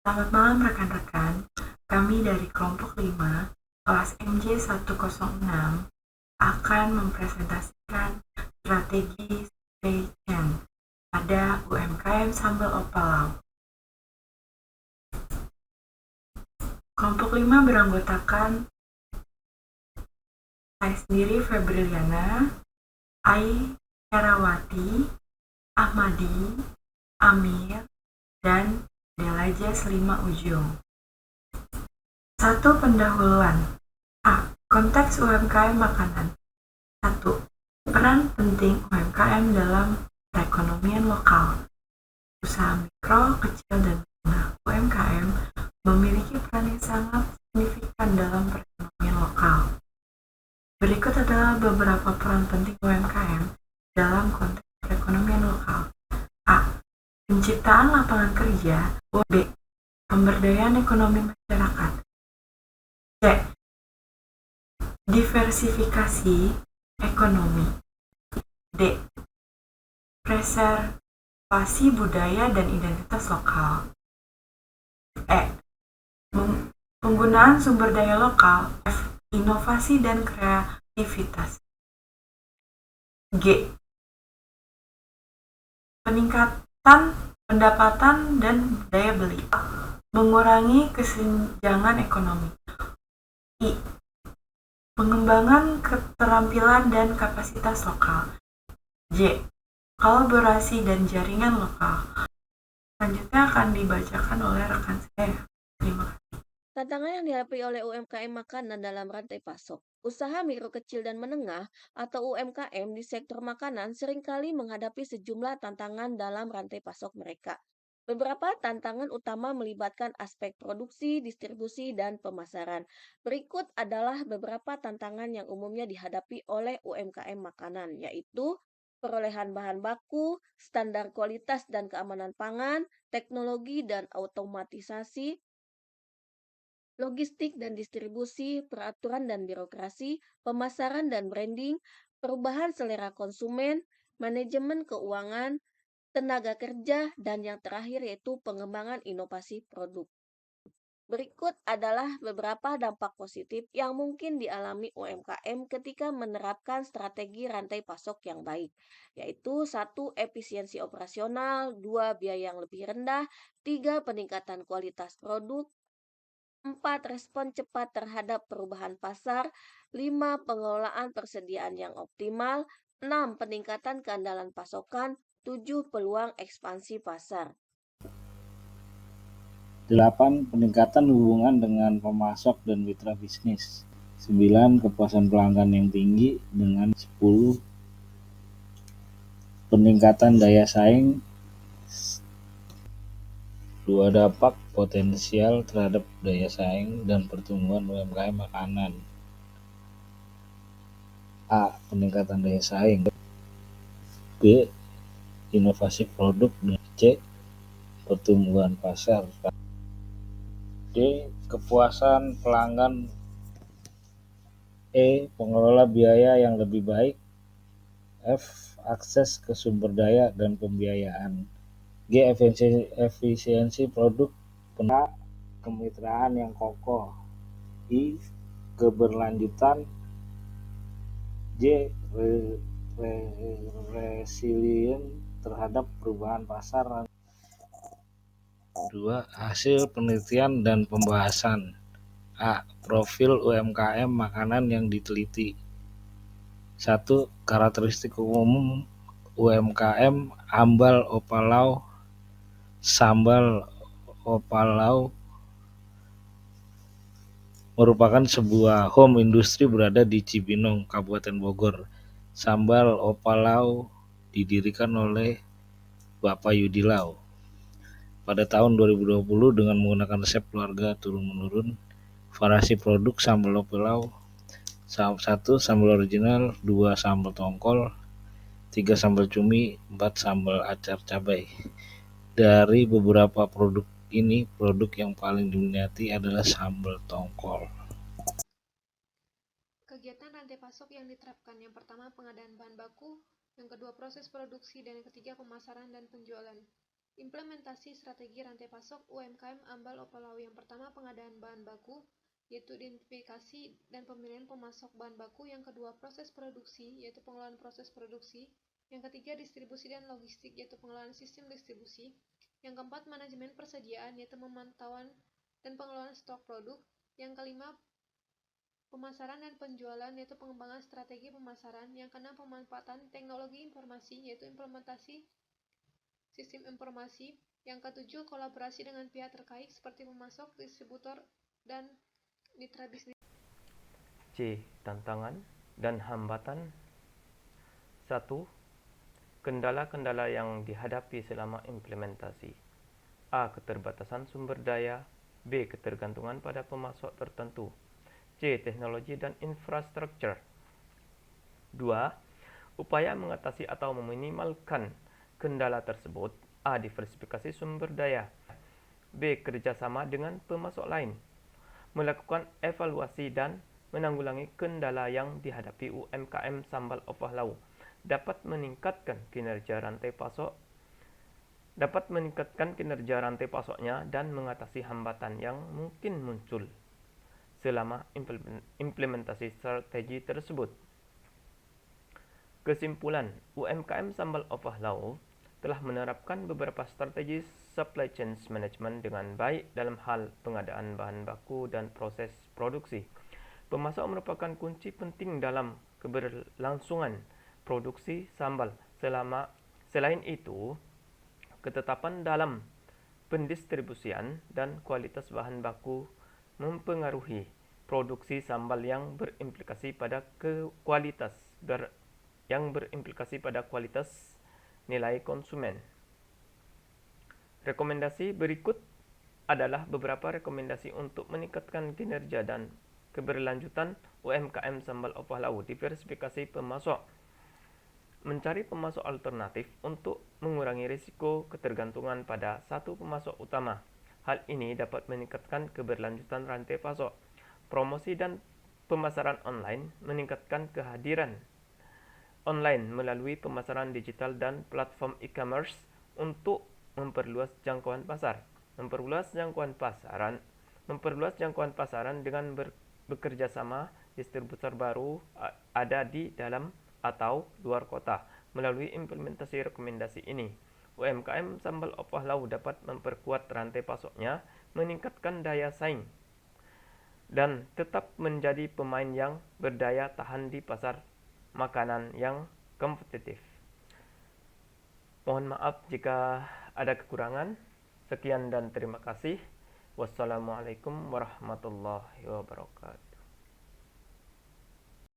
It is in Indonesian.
Selamat malam rekan-rekan, kami dari kelompok 5, kelas MJ106 akan mempresentasikan strategi supply chain pada UMKM Sambal Opalau. Kelompok 5 beranggotakan saya sendiri Febriliana, Ai Herawati, Ahmadi, Amir, dan Delaja Selima Ujung. 1. Pendahuluan. A. Konteks UMKM makanan. 1. Peran penting UMKM dalam perekonomian lokal. Usaha mikro, kecil, dan menengah UMKM memiliki peran yang sangat signifikan dalam perekonomian lokal. Berikut adalah beberapa peran penting UMKM dalam konteks perekonomian lokal. A. Penciptaan lapangan kerja. B. Pemberdayaan ekonomi masyarakat. C. Diversifikasi ekonomi. D. Preservasi budaya dan identitas lokal. E. Penggunaan sumber daya lokal. F. Inovasi dan kreativitas. G. Peningkatan pendapatan dan daya beli. Mengurangi kesenjangan ekonomi. I. Pengembangan keterampilan dan kapasitas lokal. J. Kolaborasi dan jaringan lokal. Selanjutnya akan dibacakan oleh rekan saya. Terima kasih. Tantangan yang dihadapi oleh UMKM makanan dalam rantai pasok. Usaha mikro kecil dan menengah atau UMKM di sektor makanan seringkali menghadapi sejumlah tantangan dalam rantai pasok mereka. Beberapa tantangan utama melibatkan aspek produksi, distribusi, dan pemasaran. Berikut adalah beberapa tantangan yang umumnya dihadapi oleh UMKM makanan, yaitu perolehan bahan baku, standar kualitas dan keamanan pangan, teknologi dan automatisasi, logistik dan distribusi, peraturan dan birokrasi, pemasaran dan branding, perubahan selera konsumen, manajemen keuangan, tenaga kerja, dan yang terakhir yaitu pengembangan inovasi produk. Berikut adalah beberapa dampak positif yang mungkin dialami UMKM ketika menerapkan strategi rantai pasok yang baik, yaitu 1. Efisiensi operasional, 2. Biaya yang lebih rendah, 3. Peningkatan kualitas produk, 4. Respon cepat terhadap perubahan pasar, 5. Pengelolaan persediaan yang optimal, 6. Peningkatan keandalan pasokan, 7. Peluang ekspansi pasar. 8. Peningkatan hubungan dengan pemasok dan mitra bisnis. 9. Kepuasan pelanggan yang tinggi dengan 10. Peningkatan daya saing. 2. Dampak potensial terhadap daya saing dan pertumbuhan UMKM makanan. A. Peningkatan daya saing. B. Inovasi produk. C. Pertumbuhan pasar. D. Kepuasan pelanggan. E. Pengelola biaya yang lebih baik. F. Akses ke sumber daya dan pembiayaan. G. Efisiensi produk. Kemitraan yang kokoh. I. Keberlanjutan. J. Resilient terhadap perubahan pasar. 2. Hasil penelitian dan pembahasan. A. Profil UMKM makanan yang diteliti. 1. Karakteristik umum UMKM Ambal Opalau. Sambal Opalau merupakan sebuah home industry berada di Cibinong, Kabupaten Bogor. Sambal Opalau didirikan oleh Bapak Yudi Lau pada tahun 2020 dengan menggunakan resep keluarga turun-menurun. Variasi produk sambal Opalau: 1. Sambal original, 2. Sambal tongkol, 3. Sambal cumi, 4. Sambal acar cabai. Dari beberapa produk ini, produk yang paling diminati adalah sambal tongkol. Kegiatan rantai pasok yang diterapkan: yang pertama pengadaan bahan baku, yang kedua proses produksi, dan yang ketiga pemasaran dan penjualan. Implementasi strategi rantai pasok UMKM Ambal Opalau. Yang pertama, pengadaan bahan baku, yaitu identifikasi dan pemilihan pemasok bahan baku. Yang kedua, proses produksi, yaitu pengelolaan proses produksi. Yang ketiga, distribusi dan logistik, yaitu pengelolaan sistem distribusi. Yang keempat, manajemen persediaan, yaitu pemantauan dan pengelolaan stok produk. Yang kelima, pemasaran dan penjualan, yaitu pengembangan strategi pemasaran. Yang keenam, pemanfaatan teknologi informasi, yaitu implementasi sistem informasi. Yang ketujuh, kolaborasi dengan pihak terkait seperti pemasok, distributor, dan mitra bisnis. C. Tantangan dan hambatan. 1. Kendala-kendala yang dihadapi selama implementasi. A. Keterbatasan sumber daya. B. Ketergantungan pada pemasok tertentu. C. Teknologi dan infrastruktur. 2. Upaya mengatasi atau meminimalkan kendala tersebut. A. Diversifikasi sumber daya. B. Kerjasama dengan pemasok lain. Melakukan evaluasi dan menanggulangi kendala yang dihadapi UMKM Sambal Opah Lau dapat meningkatkan kinerja rantai pasoknya dan mengatasi hambatan yang mungkin muncul selama implementasi strategi tersebut. Kesimpulan, UMKM Sambal Opah Lau telah menerapkan beberapa strategi supply chain management dengan baik dalam hal pengadaan bahan baku dan proses produksi. Pemasok merupakan kunci penting dalam keberlangsungan produksi sambal. Selain itu, ketetapan dalam pendistribusian dan kualitas bahan baku mempengaruhi produksi sambal yang berimplikasi pada kualitas nilai konsumen. Rekomendasi berikut adalah beberapa rekomendasi untuk meningkatkan kinerja dan keberlanjutan UMKM Sambal Opah Lau. Diversifikasi pemasok. Mencari pemasok alternatif untuk mengurangi risiko ketergantungan pada satu pemasok utama. Hal ini dapat meningkatkan keberlanjutan rantai pasok. Promosi dan pemasaran online. Meningkatkan kehadiran online melalui pemasaran digital dan platform e-commerce untuk memperluas jangkauan pasar. Memperluas jangkauan pasaran dengan bekerja sama distributor baru ada di dalam atau luar kota. Melalui implementasi rekomendasi ini, UMKM Sambal Opah Lau dapat memperkuat rantai pasoknya, meningkatkan daya saing, dan tetap menjadi pemain yang berdaya tahan di pasar makanan yang kompetitif. Mohon maaf jika ada kekurangan. Sekian dan terima kasih. Wassalamualaikum warahmatullahi wabarakatuh.